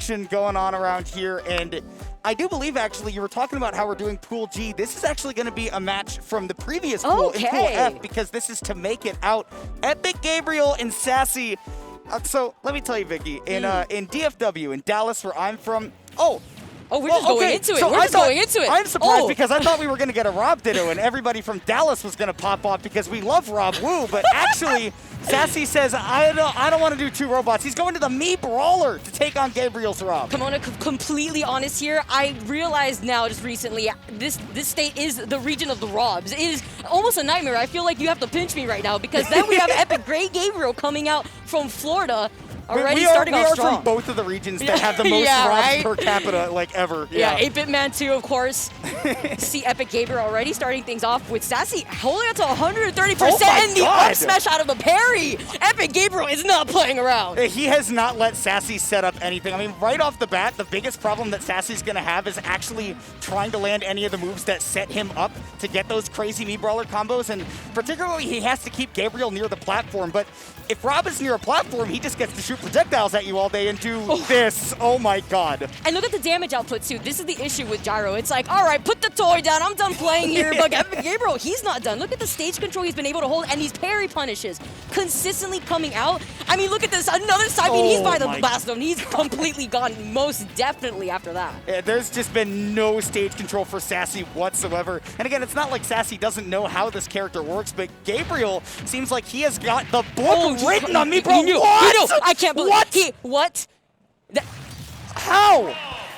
action going on around here, and I do believe, actually, you were talking about how we're doing Pool G. This is actually going to be a match from the previous pool in Pool F, because this is to make it out. Epic Gabriel and SaSSy. So let me tell you, Vicky, in DFW, in Dallas, where I'm from, we're just going into it. We're just going into it. I'm surprised because I thought we were going to get a R.O.B ditto and everybody from Dallas was going to pop off because we love R.O.B. Woo, but actually, SaSSy says, I don't want to do 2 robots. He's going to the Mii Brawler to take on Gabriel's R.O.B. Come on, completely honest here. I realized now just recently, this state is the region of the R.O.Bs. It is almost a nightmare. I feel like you have to pinch me right now because then we have Epic Great Gabriel coming out from Florida. Already starting off strong. We are from both of the regions that have the most R.O.Bs per capita, like, ever. Yeah, 8-Bit Man too, of course. See Epic Gabriel already starting things off with SaSSy holding up to 130% and the up smash out of the parry. Epic Gabriel is not playing around. He has not let SaSSy set up anything. I mean, right off the bat, the biggest problem that SaSSy's going to have is actually trying to land any of the moves that set him up to get those crazy Mii Brawler combos, and particularly he has to keep Gabriel near the platform, but if R.O.B is near a platform, he just gets to shoot projectiles at you all day and do this. Oh my god. And look at the damage output too. This is the issue with Gyro. It's like, all right, put the toy down. I'm done playing here. But Epic Gabriel, he's not done. Look at the stage control he's been able to hold and these parry punishes consistently coming out. I mean, look at this. Another side beat. He's by the blast zone. He's completely gone most definitely after that. Yeah, there's just been no stage control for SaSSy whatsoever. And again, it's not like SaSSy doesn't know how this character works, but Gabriel seems like he has got the book written on me, bro. What? I can't believe what? How?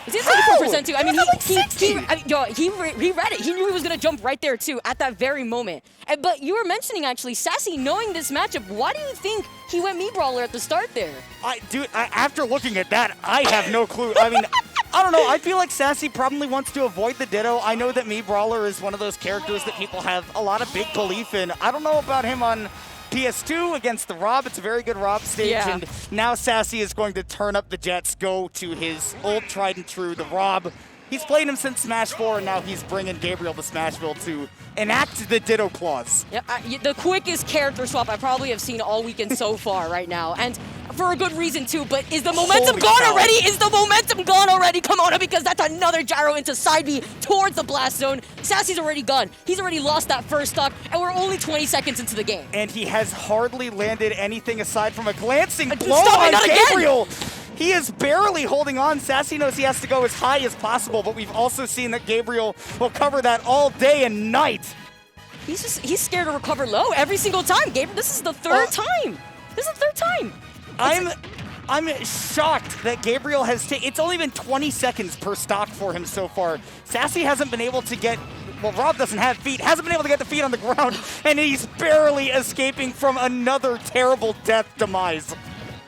Is he 34% too? I mean, he read it. He knew he was gonna jump right there too at that very moment. But you were mentioning actually, SaSSy knowing this matchup. Why do you think he went Mii Brawler at the start there? After looking at that, I have no clue. I mean, I don't know. I feel like SaSSy probably wants to avoid the ditto. I know that Mii Brawler is one of those characters that people have a lot of big belief in. I don't know about him on PS2 against the R.O.B. It's a very good R.O.B stage, and now SaSSy is going to turn up the jets, go to his old tried and true, the R.O.B. He's played him since Smash 4, and now he's bringing Gabriel to Smashville to enact the ditto clause. Yeah, the quickest character swap I probably have seen all weekend so far right now, and for a good reason too, but is the momentum gone already? Is the momentum gone already? Come on, because that's another gyro into side B towards the blast zone. SaSSy's already gone. He's already lost that first stock, and we're only 20 seconds into the game. And he has hardly landed anything aside from a glancing blow on Gabriel. He is barely holding on. SaSSy knows he has to go as high as possible, but we've also seen that Gabriel will cover that all day and night. He's scared to recover low every single time. Gabriel, this is the third time. This is the third time. I'm shocked that Gabriel has it's only been 20 seconds per stock for him so far. SaSSy hasn't been able to get, well, R.O.B doesn't have feet, hasn't been able to get the feet on the ground, and he's barely escaping from another terrible death demise.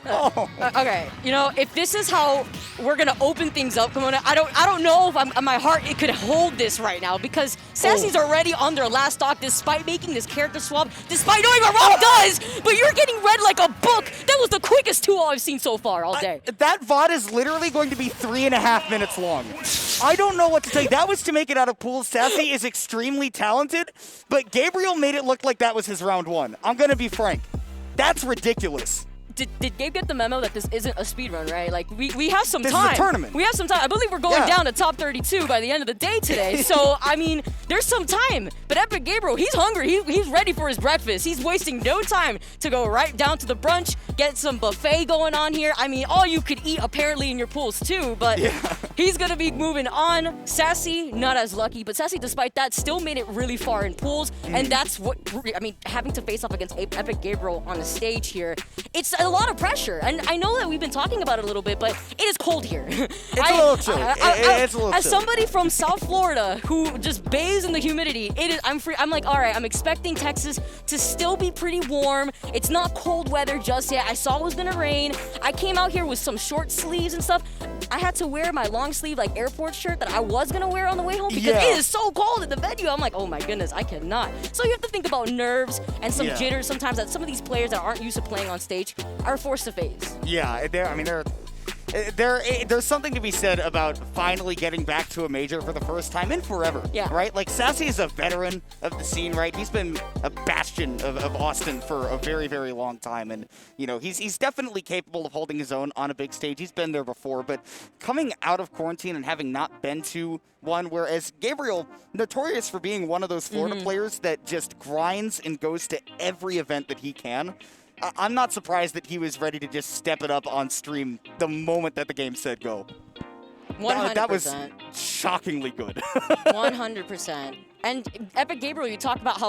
Okay, you know, if this is how we're gonna open things up, come on, I don't know if my heart it could hold this right now, because SaSSy's already on their last stock despite making this character swap, despite knowing what R.O.B does, but you're getting read like a book. That was the quickest 2-0 I've seen so far all day. That VOD is literally going to be 3.5 minutes long. I don't know what to say. That was to make it out of pools. SaSSy is extremely talented, but Gabriel made it look like that was his round 1. I'm gonna be frank. That's ridiculous. Did Gabe get the memo that this isn't a speedrun, right? Like, we have some time. This is a tournament. We have some time. I believe we're going down to top 32 by the end of the day today. So, I mean, there's some time. But Epic Gabriel, he's hungry. He's ready for his breakfast. He's wasting no time to go right down to the brunch, get some buffet going on here. I mean, all you could eat apparently in your pools too, but he's going to be moving on. SaSSy, not as lucky, but SaSSy, despite that, still made it really far in pools. And that's what, I mean, having to face off against Epic Gabriel on the stage here, it's a lot of pressure, and I know that we've been talking about it a little bit, but it is cold here. It's a little chilly. It's a little as somebody from South Florida who just bathes in the humidity, I'm like, all right, I'm expecting Texas to still be pretty warm. It's not cold weather just yet. I saw it was gonna rain. I came out here with some short sleeves and stuff. I had to wear my long sleeve like airport shirt that I was gonna wear on the way home because it is so cold at the venue. I'm like, oh my goodness, I cannot. So you have to think about nerves and some jitters sometimes that some of these players that aren't used to playing on stage are forced to face. Yeah, There's something to be said about finally getting back to a major for the first time in forever. Yeah. Right? Like, SaSSy is a veteran of the scene, right? He's been a bastion of Austin for a very, very long time. And, you know, he's definitely capable of holding his own on a big stage. He's been there before. But coming out of quarantine and having not been to one, whereas Gabriel, notorious for being one of those Florida players that just grinds and goes to every event that he can, I'm not surprised that he was ready to just step it up on stream the moment that the game said go. 100%. That was shockingly good. 100%. And Epic Gabriel, you talk about how